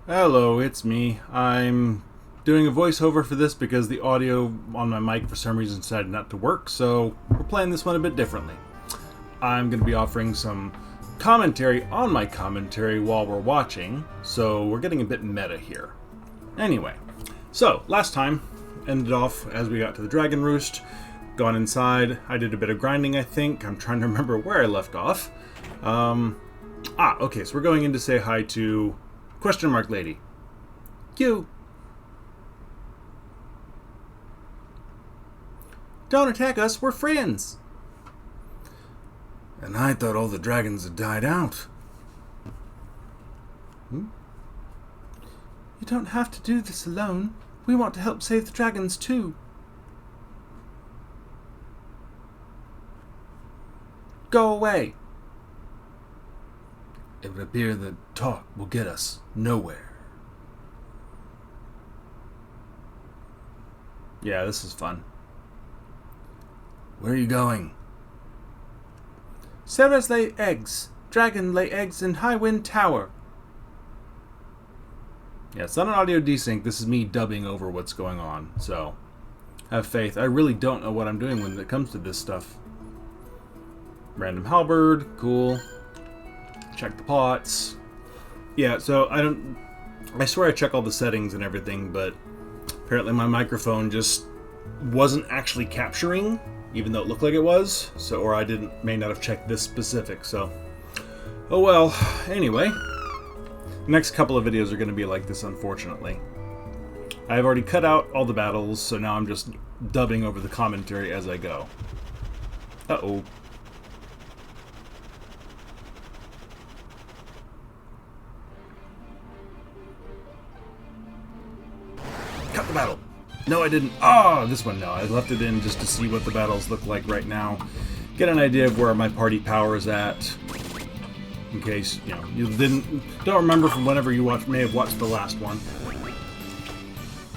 Hello, it's me. I'm doing a voiceover for this because the audio on my mic for some reason decided not to work, so we're playing this one a bit differently. I'm going to be offering some commentary on my commentary while we're watching, so we're getting a bit meta here. Anyway, so last time ended off as we got to the Dragon Roost, gone inside. I did a bit of grinding, I think. I'm trying to remember where I left off. Okay, so we're going in to say hi to question mark lady. You. Don't attack us, we're friends. And I thought all the dragons had died out. You don't have to do this alone. We want to help save the dragons too. Go away. It would appear that talk will get us nowhere. Yeah, this is fun. Where are you going? Sarah's lay eggs. Dragon lay eggs in High Wind Tower. Yeah, it's not an audio desync. This is me dubbing over what's going on. So, have faith. I really don't know what I'm doing when it comes to this stuff. Random halberd. Cool. Check the pots. Yeah, so I swear I check all the settings and everything, but apparently my microphone just wasn't actually capturing, even though it looked like it was. So, or I may not have checked this specific, so. Oh well, anyway. Next couple of videos are going to be like this, unfortunately. I've already cut out all the battles, so now I'm just dubbing over the commentary as I go. Uh-oh. Cut the battle. No, I didn't. Oh, this one, no. I left it in just to see what the battles look like right now. Get an idea of where my party power is at. In case, you don't remember from whenever you may have watched the last one.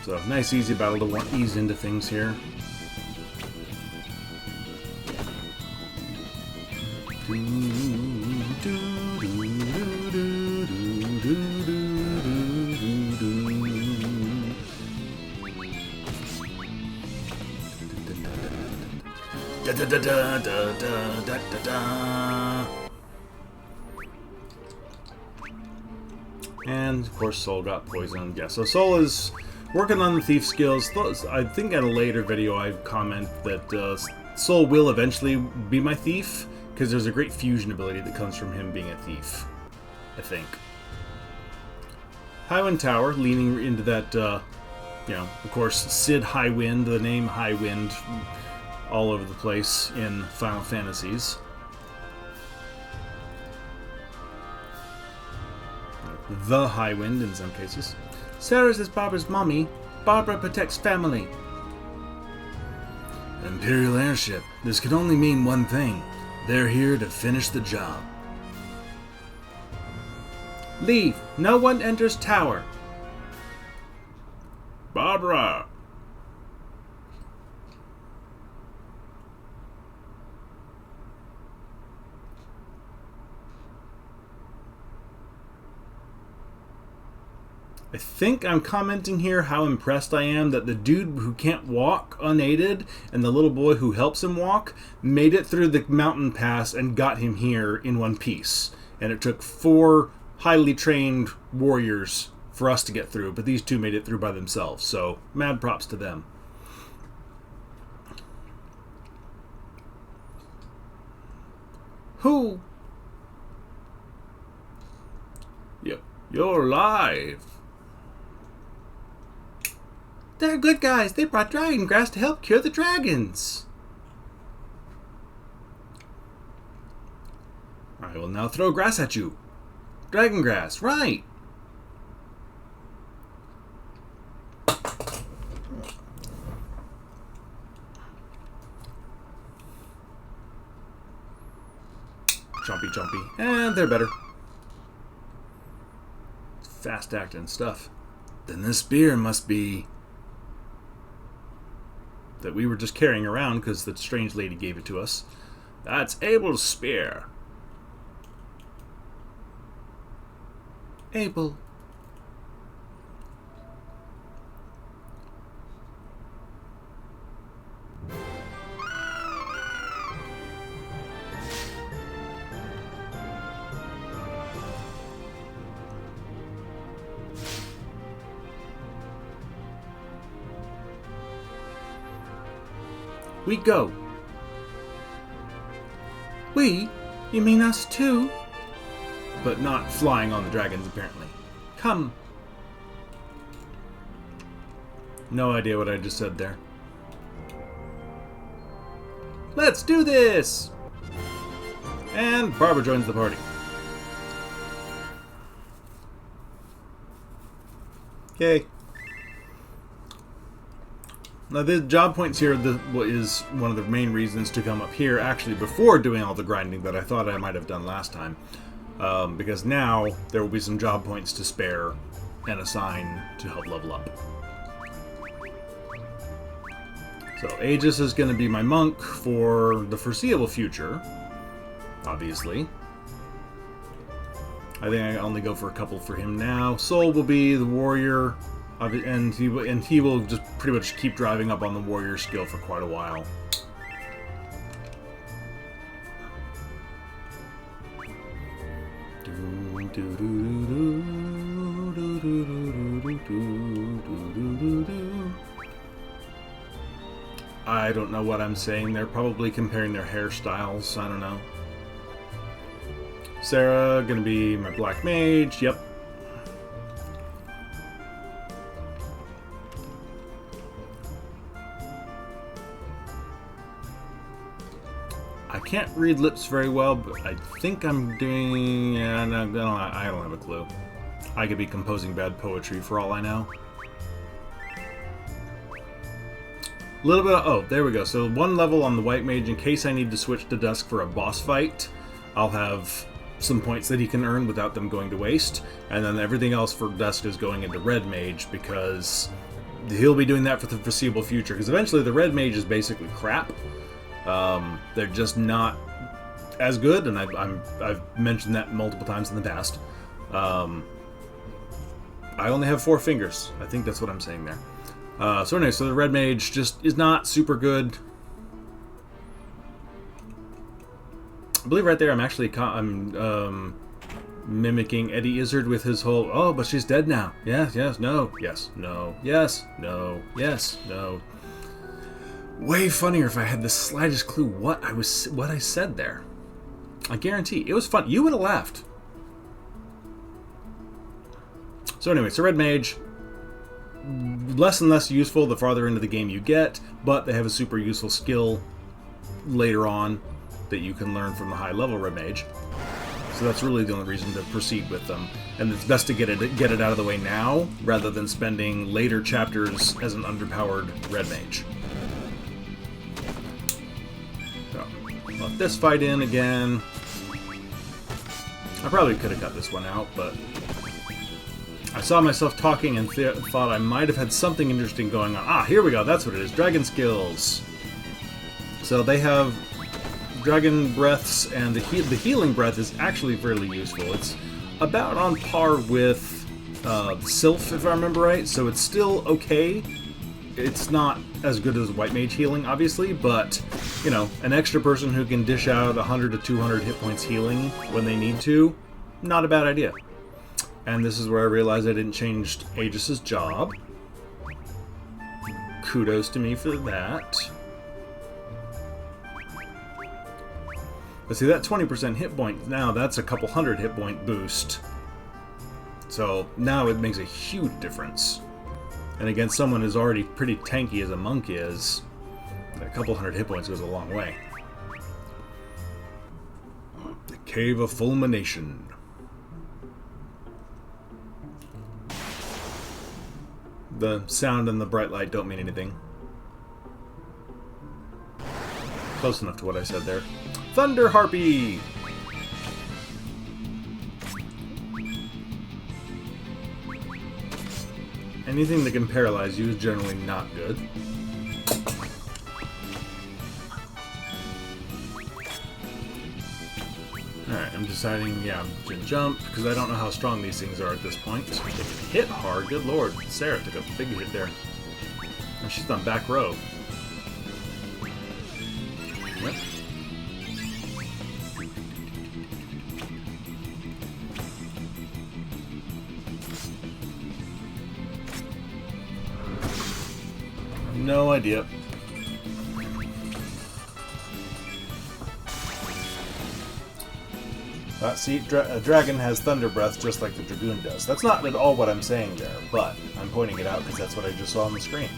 So, nice easy battle to ease into things here. Da da da da da da da da. And of course Soul got poisoned. Yeah, so Soul is working on the thief skills. I think in a later video I comment that Soul will eventually be my thief, because there's a great fusion ability that comes from him being a thief, I think. Highwind Tower, leaning into that, of course, Sid Highwind, the name Highwind, all over the place in Final Fantasies. The Highwind in some cases. Sarah's is Barbara's mommy. Barbara protects family. Imperial airship. This could only mean one thing. They're here to finish the job. Leave. No one enters tower. Barbara. I think I'm commenting here how impressed I am that the dude who can't walk unaided and the little boy who helps him walk made it through the mountain pass and got him here in one piece. And it took 4 highly trained warriors for us to get through, but these two made it through by themselves, so mad props to them. Who? Yep, you're live. They're good guys. They brought dragon grass to help cure the dragons. I will now throw grass at you. Dragon grass, right. Chompy, chompy. And they're better. Fast acting stuff. Then this spear must be that we were just carrying around because the strange lady gave it to us. That's Abel's spear. Abel. We go. We? You mean us too? But not flying on the dragons, apparently. Come. No idea what I just said there. Let's do this! And Barbara joins the party. Yay. Now the job points here is one of the main reasons to come up here, actually before doing all the grinding that I thought I might have done last time. Because now there will be some job points to spare and assign to help level up. So Aegis is going to be my monk for the foreseeable future, obviously. I think I only go for a couple for him now. Soul will be the warrior, and he will just pretty much keep driving up on the warrior skill for quite a while. I don't know what I'm saying. They're probably comparing their hairstyles. I don't know. Sarah, gonna be my black mage. Yep. I can't read lips very well, but I think I'm doing... Yeah, no, I don't have a clue. I could be composing bad poetry for all I know. A little bit of... Oh, there we go. So one level on the white mage in case I need to switch to dusk for a boss fight. I'll have some points that he can earn without them going to waste. And then everything else for dusk is going into red mage because he'll be doing that for the foreseeable future. Because eventually the red mage is basically crap. They're just not as good, and I've mentioned that multiple times in the past. I only have 4 fingers. I think that's what I'm saying there. So anyway, so the red mage just is not super good. I believe right there I'm mimicking Eddie Izzard with his whole, oh, but she's dead now. Yes, yes, no, yes, no, yes, no, yes, no. Way funnier if I had the slightest clue what I said there. I guarantee it was fun. You would have laughed. So anyway, so red mage, less and less useful the farther into the game you get, but they have a super useful skill later on that you can learn from the high level red mage. So that's really the only reason to proceed with them. And it's best to get it out of the way now rather than spending later chapters as an underpowered red mage. So, let this fight in again. I probably could have cut this one out, but I saw myself talking and thought I might have had something interesting going on. Ah, here we go. That's what it is. Dragon skills. So they have dragon breaths, and the healing breath is actually fairly useful. It's about on par with Sylph, if I remember right. So it's still okay. It's not as good as white mage healing, obviously, but you know, an extra person who can dish out 100 to 200 hit points healing when they need to, not a bad idea. And this is where I realized I didn't change Aegis's job. Kudos to me for that. But see, that 20% hit point, now that's a couple hundred hit point boost. So now it makes a huge difference. And against someone who's already pretty tanky as a monk is, a couple hundred hit points goes a long way. The Cave of Fulmination. The sound and the bright light don't mean anything. Close enough to what I said there. Thunder Harpy! Anything that can paralyze you is generally not good. Alright, I'm deciding, yeah, I'm gonna jump, because I don't know how strong these things are at this point. They can hit hard, good lord. Sarah took a big hit there. And she's on back row. Yep. No idea. See, a dragon has thunder breath just like the dragoon does. That's not at all what I'm saying there, but I'm pointing it out because that's what I just saw on the screen.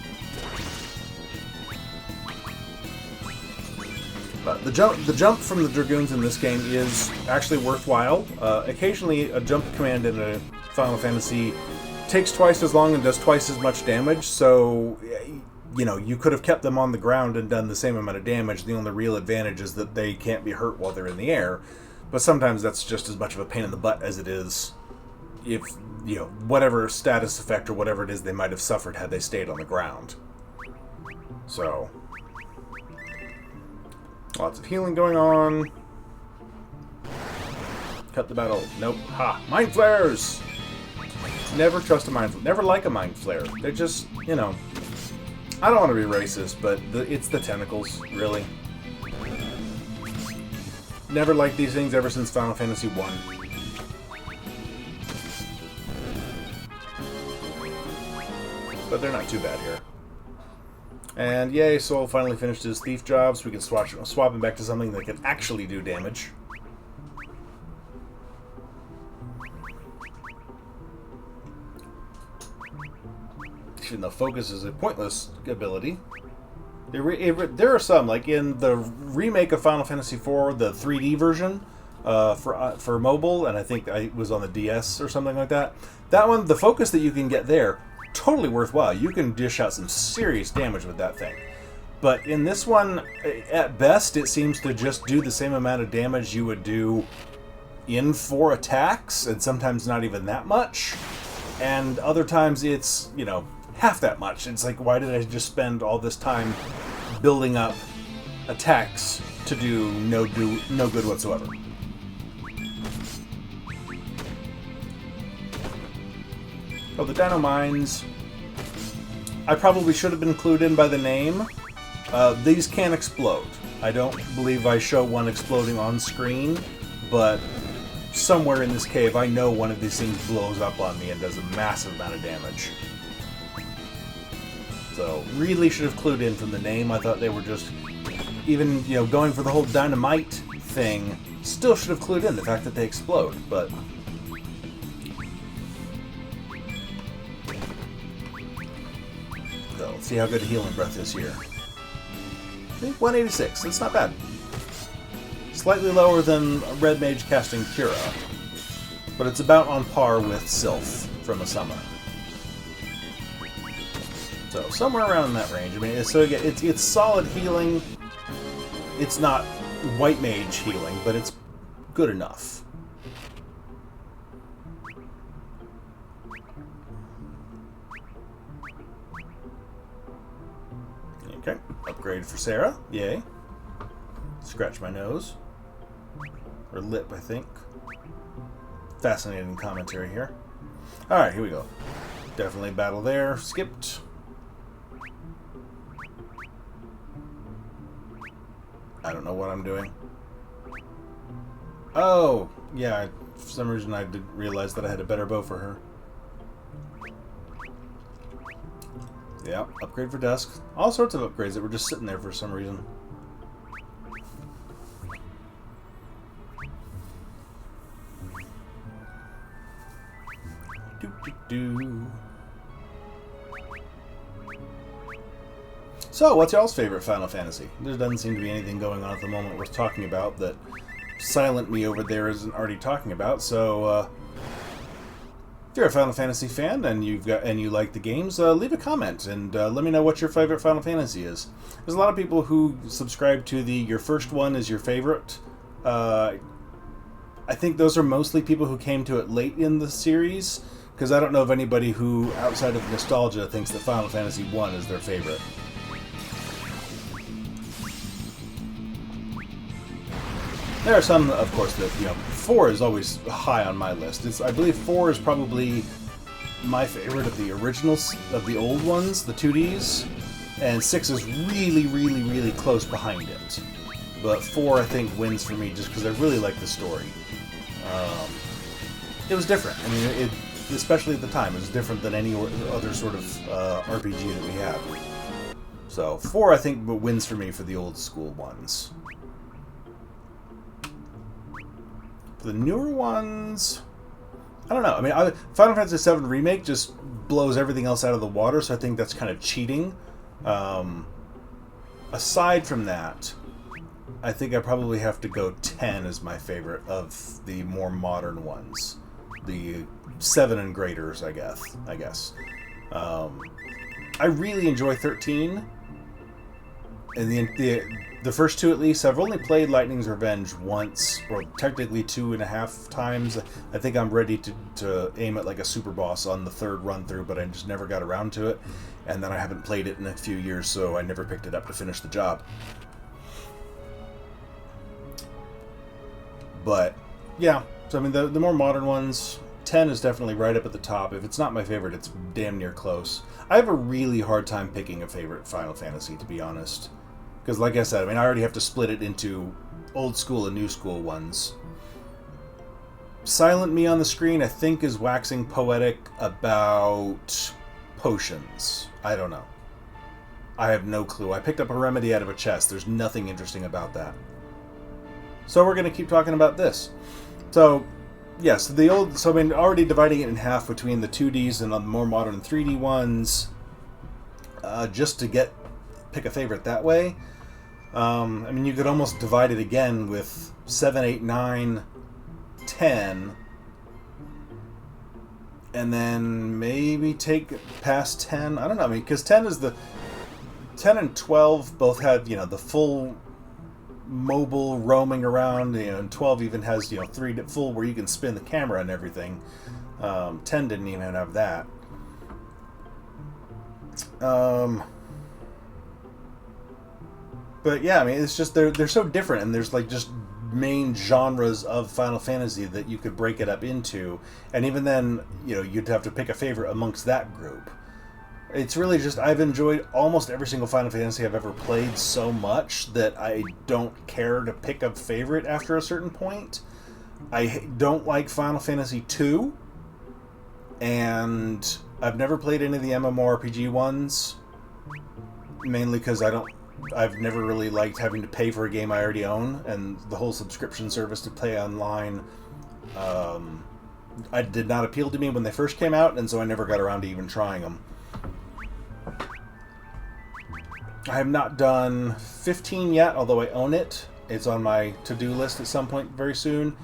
The jump from the dragoons in this game is actually worthwhile. Occasionally, a jump command in a Final Fantasy takes twice as long and does twice as much damage, so you know, you could have kept them on the ground and done the same amount of damage. The only real advantage is that they can't be hurt while they're in the air. But sometimes that's just as much of a pain in the butt as it is if, you know, whatever status effect or whatever it is they might have suffered had they stayed on the ground. So, lots of healing going on. Cut the battle. Nope. Ha! Mind flares! Never trust a mind flare. Never like a mind flare. They're just, you know... I don't want to be racist, but it's the tentacles, really. Never liked these things ever since Final Fantasy 1. But they're not too bad here. And yay, Soul finally finished his thief job, so we can swap him back to something that can actually do damage. Even though focus is a pointless ability. There are some, like in the remake of Final Fantasy IV, the 3D version for mobile, and I think it was on the DS or something like that. That one, the focus that you can get there, totally worthwhile. You can dish out some serious damage with that thing. But in this one, at best, it seems to just do the same amount of damage you would do in 4 attacks, and sometimes not even that much. And other times it's, you know, half that much. It's like, why did I just spend all this time building up attacks to do no good whatsoever? Oh, the Dino Mines. I probably should have been clued in by the name. These can explode. I don't believe I show one exploding on screen, but somewhere in this cave I know one of these things blows up on me and does a massive amount of damage. So, really should have clued in from the name. I thought they were just, even, you know, going for the whole dynamite thing, still should have clued in the fact that they explode, but... So, let's see how good Healing Breath is here. I think 186, that's not bad. Slightly lower than Red Mage casting Cura, but it's about on par with Sylph from a Summer. So, somewhere around in that range. I mean, so again, it's solid healing. It's not white mage healing, but it's good enough. Okay, upgrade for Sarah. Yay. Scratch my nose. Or lip, I think. Fascinating commentary here. Alright, here we go. Definitely battle there. Skipped. I don't know what I'm doing. Oh, yeah, for some reason I didn't realize that I had a better bow for her. Yeah, upgrade for Dusk. All sorts of upgrades that were just sitting there for some reason. Do. So, what's y'all's favorite Final Fantasy? There doesn't seem to be anything going on at the moment worth talking about that Silent Me over there isn't already talking about. So, if you're a Final Fantasy fan and you like the games, leave a comment and let me know what your favorite Final Fantasy is. There's a lot of people who subscribe to your first one is your favorite. I think those are mostly people who came to it late in the series, because I don't know of anybody who, outside of nostalgia, thinks that Final Fantasy 1 is their favorite. There are some, of course, that, 4 is always high on my list. I believe 4 is probably my favorite of the originals, of the old ones, the 2Ds, and 6 is really, really, really close behind it. But 4, I think, wins for me just because I really like the story. It was different. I mean, especially at the time, it was different than any other sort of RPG that we had. So, 4, I think, wins for me for the old school ones. The newer ones, I don't know. I mean, Final Fantasy VII Remake just blows everything else out of the water, so I think that's kind of cheating. Aside from that, I think I probably have to go 10 as my favorite of the more modern ones. The 7 and greaters, I guess. I really enjoy 13. And the first two, at least, I've only played Lightning's Revenge once, or technically 2.5 times. I think I'm ready to aim at like a super boss on the third run through, but I just never got around to it. And then I haven't played it in a few years, so I never picked it up to finish the job. But yeah, so I mean the more modern ones, 10 is definitely right up at the top. If it's not my favorite, it's damn near close. I have a really hard time picking a favorite Final Fantasy, to be honest. Because like I said, I mean, I already have to split it into old school and new school ones. Silent Me on the screen, I think, is waxing poetic about potions. I don't know. I have no clue. I picked up a remedy out of a chest. There's nothing interesting about that. So we're going to keep talking about this. So, yes, I mean, already dividing it in half between the 2Ds and the more modern 3D ones, just to pick a favorite that way. I mean, you could almost divide it again with 7, 8, 9, 10, and then maybe take past 10. I don't know. I mean, because 10 and 12 both had, the full mobile roaming around, and 12 even has, 3 full where you can spin the camera and everything. 10 didn't even have that. But yeah, I mean, it's just they're so different, and there's like just main genres of Final Fantasy that you could break it up into, and even then, you'd have to pick a favorite amongst that group. It's really just, I've enjoyed almost every single Final Fantasy I've ever played so much that I don't care to pick a favorite after a certain point. I don't like Final Fantasy II, and I've never played any of the MMORPG ones, mainly because I've never really liked having to pay for a game I already own, and the whole subscription service to play online did not appeal to me when they first came out, and so I never got around to even trying them. I have not done 15 yet, although I own it. It's on my to-do list at some point very soon.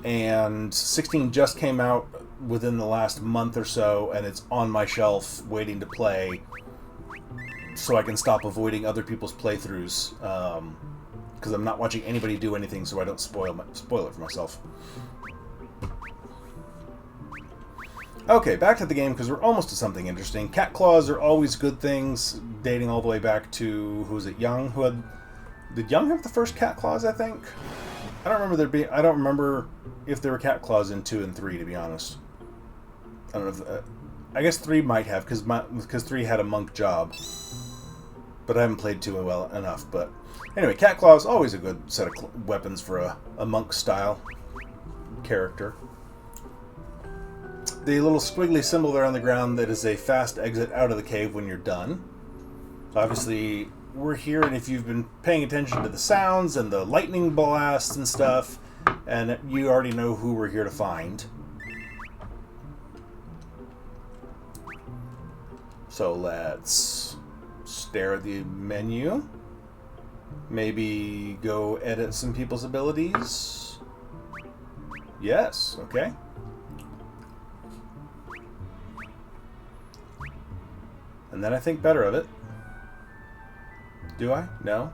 And 16 just came out within the last month or so, and it's on my shelf waiting to play so I can stop avoiding other people's playthroughs. Because I'm not watching anybody do anything so I don't spoil it for myself. Okay, back to the game, because we're almost to something interesting. Cat claws are always good things, dating all the way back to, who was it, Young? Did Young have the first cat claws, I think? I don't remember if there were cat claws in 2 and 3, to be honest. I don't know if... I guess 3 might have, because 3 had a monk job. But I haven't played 2 well enough, but... Anyway, cat claws, always a good set of weapons for a monk-style character. The little squiggly symbol there on the ground, that is a fast exit out of the cave when you're done. So obviously, we're here, and if you've been paying attention to the sounds and the lightning blasts and stuff, and you already know who we're here to find. So let's stare at the menu. Maybe go edit some people's abilities. Yes, okay. And then I think better of it. Do I? No?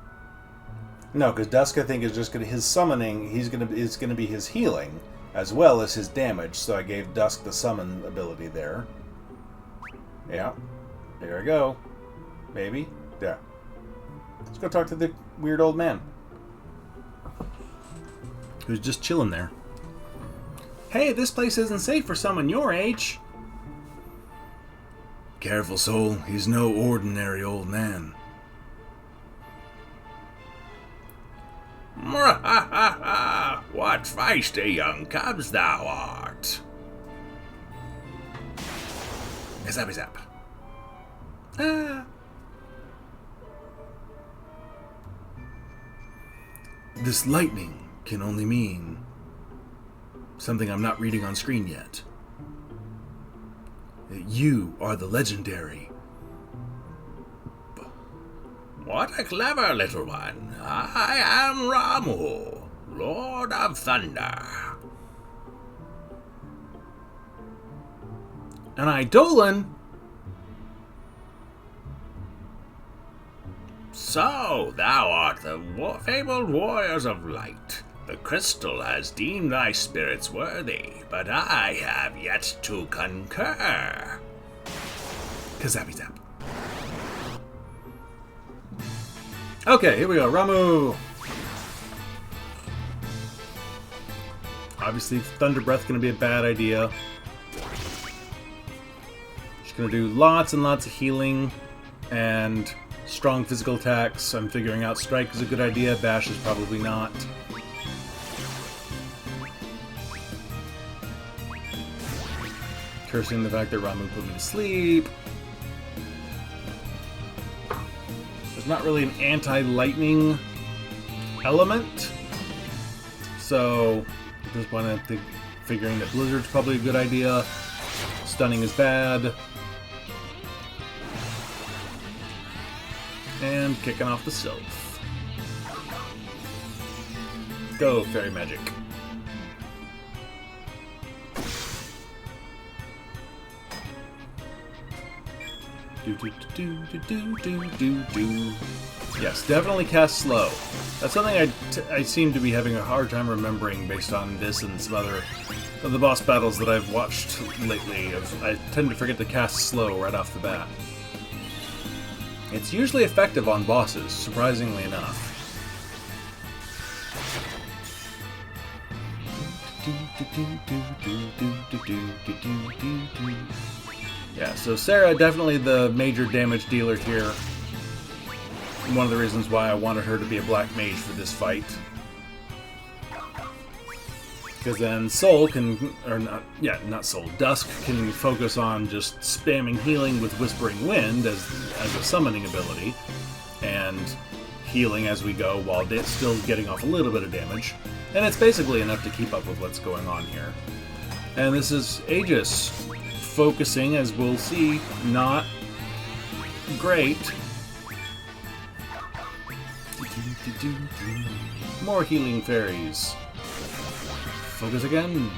No, because Dusk, I think, is just going to... His summoning, is going to be his healing, as well as his damage, so I gave Dusk the summon ability there. Yeah. There we go. Maybe? Yeah. Let's go talk to the weird old man. Who's just chilling there. Hey, this place isn't safe for someone your age. Careful, soul. He's no ordinary old man. What feisty young cubs thou art. Zappy zap. This lightning can only mean Something I'm not reading on screen yet. You are the legendary. What a clever little one. I am Ramu, Lord of Thunder. And I, Dolan. So, thou art the fabled warriors of light. The crystal has deemed thy spirits worthy, but I have yet to concur. Kazappy zap. Okay, here we go. Ramu. Obviously, Thunder Breath going to be a bad idea. She's going to do lots and lots of healing and strong physical attacks. I'm figuring out Strike is a good idea. Bash is probably not. Cursing the fact that Ramu put me to sleep. There's not really an anti-lightning element. So, at this point, I'm figuring that Blizzard's probably a good idea. Stunning is bad. And kicking off the Sylph. Go, Fairy Magic. Yes, definitely cast slow. That's something I seem to be having a hard time remembering based on this and some other of the boss battles that I've watched lately. I tend to forget to cast slow right off the bat. It's usually effective on bosses, surprisingly enough. Yeah, so Sarah, definitely the major damage dealer here. One of the reasons why I wanted her to be a black mage for this fight. Because then Soul can, or not Soul, Dusk can focus on just spamming healing with Whispering Wind as a summoning ability. And healing as we go while still getting off a little bit of damage. And it's basically enough to keep up with what's going on here. And this is Aegis focusing, as we'll see, not great. More healing fairies. Focus again.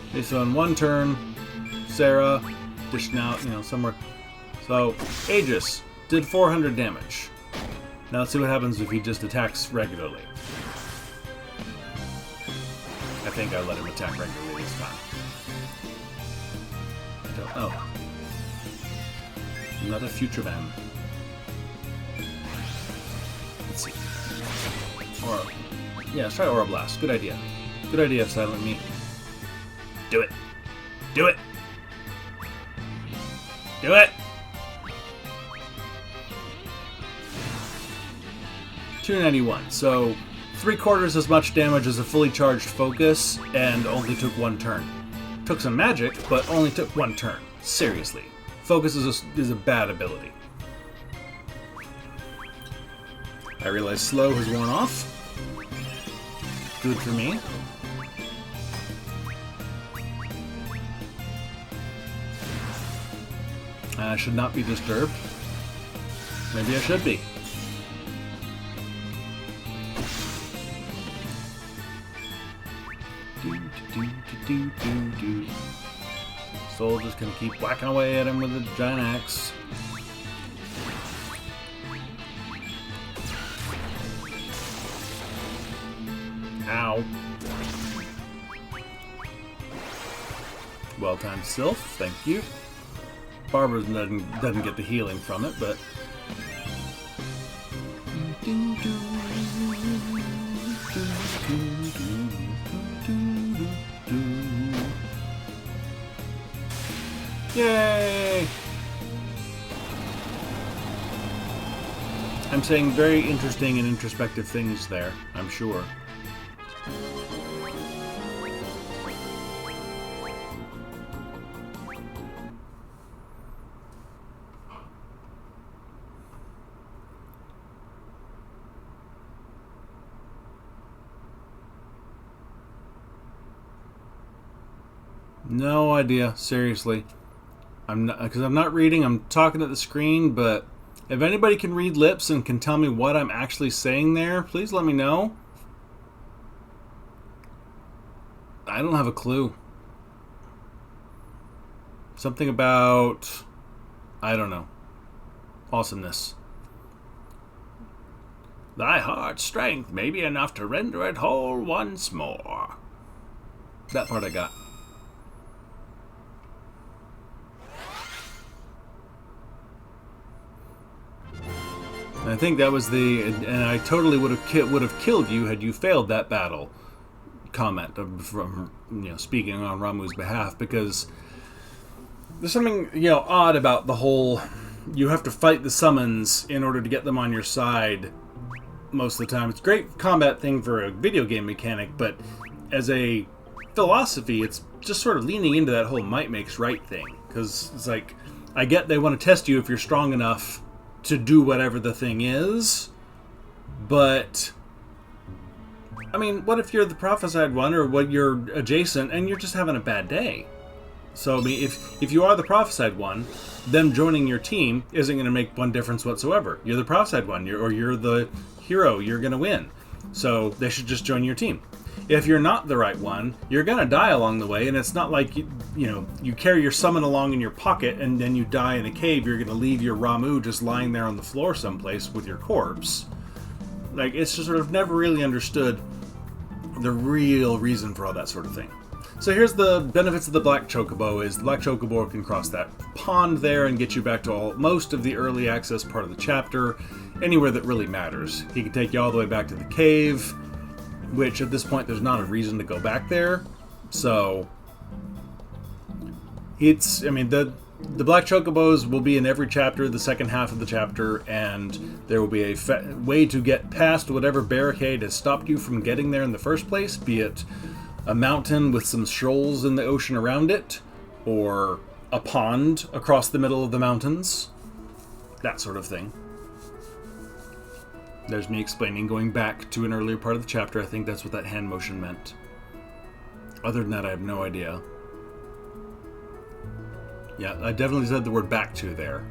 Okay, so in one turn, Sarah dishing out, somewhere. So, Aegis did 400 damage. Now let's see what happens if he just attacks regularly. I think I let him attack regularly this time. I don't know. Not a future man. Let's see. Aura. Yeah, let's try Aura Blast. Good idea. Good idea, Silent Me. Do it. Do it. Do it. 291. So 3/4 as much damage as a fully charged focus, and only took one turn. Took some magic, but only took one turn. Seriously. Focus is a bad ability. I realize slow has worn off. Good for me. I should not be disturbed. Maybe I should be. Soul just gonna keep whacking away at him with a giant axe. Ow. Well-timed Sylph, thank you. Barbara doesn't get the healing from it, but... Yay! I'm saying very interesting and introspective things there, I'm sure. No idea, seriously. Because I'm not reading, I'm talking at the screen, but if anybody can read lips and can tell me what I'm actually saying there, please let me know. I don't have a clue. Something about, I don't know, awesomeness. Thy heart's strength may be enough to render it whole once more. That part I got. And I think that was and I totally would have killed you had you failed that battle comment from, speaking on Ramu's behalf, because there's something, odd about the whole, you have to fight the summons in order to get them on your side most of the time. It's a great combat thing for a video game mechanic, but as a philosophy, it's just sort of leaning into that whole might makes right thing. Because it's like, I get they want to test you if you're strong enough to do whatever the thing is, but I mean, what if you're the prophesied one, or what you're adjacent, and you're just having a bad day? So, I mean, if you are the prophesied one, them joining your team isn't going to make one difference whatsoever. You're the prophesied one, you're the hero, you're going to win. So, they should just join your team. If you're not the right one, you're going to die along the way, and it's not like, you carry your summon along in your pocket and then you die in a cave. You're going to leave your Ramu just lying there on the floor someplace with your corpse. Like, it's just sort of never really understood the real reason for all that sort of thing. So here's the benefits of the Black Chocobo, is the Black Chocobo can cross that pond there and get you back to most of the early access part of the chapter, anywhere that really matters. He can take you all the way back to the cave, which at this point there's not a reason to go back there. So the Black Chocobos will be in every chapter, the second half of the chapter, and there will be a way to get past whatever barricade has stopped you from getting there in the first place, be it a mountain with some shoals in the ocean around it, or a pond across the middle of the mountains, that sort of thing. There's me explaining, going back to an earlier part of the chapter. I think that's what that hand motion meant. Other than that, I have no idea. Yeah, I definitely said the word back to there.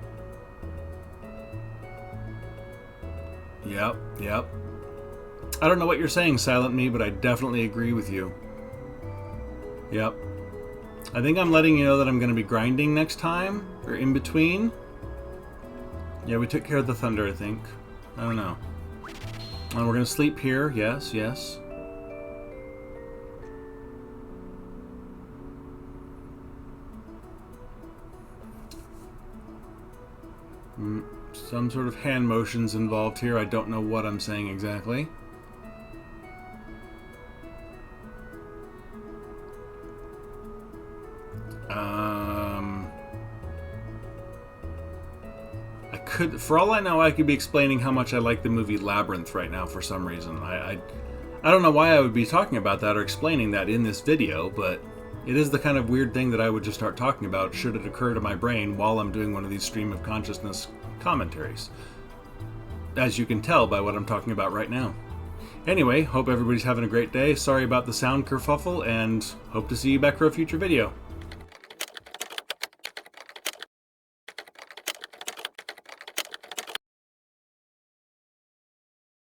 Yep. I don't know what you're saying, Silent Me, but I definitely agree with you. Yep. I think I'm letting you know that I'm going to be grinding next time, or in between. Yeah, we took care of the thunder, I think. I don't know. And we're going to sleep here. Yes. Some sort of hand motions involved here. I don't know what I'm saying exactly. For all I know, I could be explaining how much I like the movie Labyrinth right now for some reason. I don't know why I would be talking about that or explaining that in this video, but it is the kind of weird thing that I would just start talking about should it occur to my brain while I'm doing one of these stream of consciousness commentaries. As you can tell by what I'm talking about right now. Anyway, hope everybody's having a great day. Sorry about the sound kerfuffle, and hope to see you back for a future video.